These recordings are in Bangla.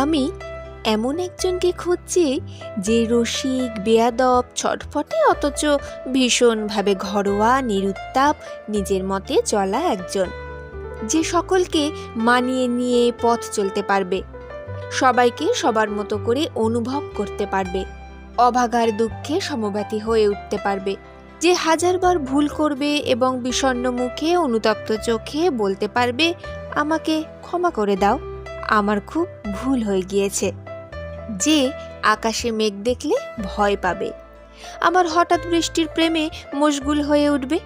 আমি এমন একজনকে খুঁজছি যে রসিক, বেয়াদব, ছটফটে অথচ ভীষণভাবে ঘরোয়া, নিরুত্তাপ, নিজের মতে চলা একজন, যে সকলকে মানিয়ে নিয়ে পথ চলতে পারবে, সবাইকে সবার মতো করে অনুভব করতে পারবে, অভাগার দুঃখে সমব্যথী হয়ে উঠতে পারবে, যে হাজারবার ভুল করবে এবং বিষণ্ণ মুখে অনুতপ্ত চোখে বলতে পারবে, আমাকে ক্ষমা করে দাও, আমার খুব ভুল হয়ে গিয়েছে। যে আকাশে মেঘ দেখলে ভয় পাবে, আমার হঠাৎ বৃষ্টির প্রেমে মশগুল হয়ে উঠবে,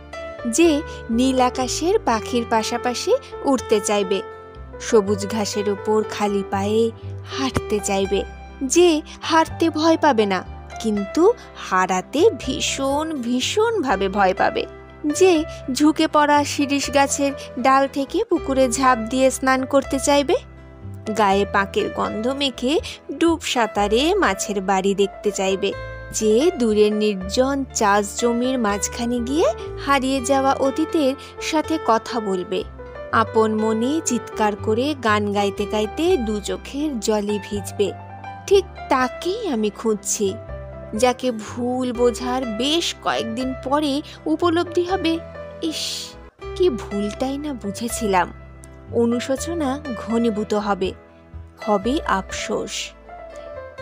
যে নীল আকাশের পাখির পাশাপাশি উড়তে চাইবে, সবুজ ঘাসের উপর খালি পায়ে হাঁটতে চাইবে, যে হারতে ভয় পাবে না কিন্তু হারাতে ভীষণভাবে ভয় পাবে, যে ঝুঁকে পড়া শিরীষ গাছের ডাল থেকে পুকুরে ঝাঁপ দিয়ে স্নান করতে চাইবে, গায়ে পাকের গন্ধ মেখে ডুব সাঁতারে মাছের বাড়ি দেখতে চাইবে, যে দূরের নির্জন চাষ জমির মাঝখানে গিয়ে হারিয়ে যাওয়া অতীতের সাথে কথা বলবে, আপন মনে চিৎকার করে গান গাইতে গাইতে দু চোখের জলে ভিজবে। ঠিক তাকেই আমি খুঁজছি, যাকে ভুল বোঝার বেশ কয়েকদিন পরে উপলব্ধি হবে, ইস, কি ভুলটাই না বুঝেছিলাম। অনুশোচনা ঘনীভূত হবে আফসোস।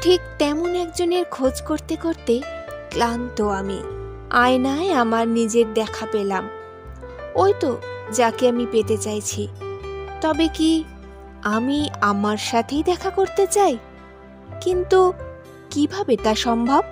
ঠিক তেমন একজনের খোঁজ করতে করতে ক্লান্ত আমি। আয়নায় আমার নিজের দেখা পেলাম, ওই তো যাকে আমি পেতে চাইছি। তবে কি আমি আমার সাথেই দেখা করতে চাই? কিন্তু কিভাবে তা সম্ভব?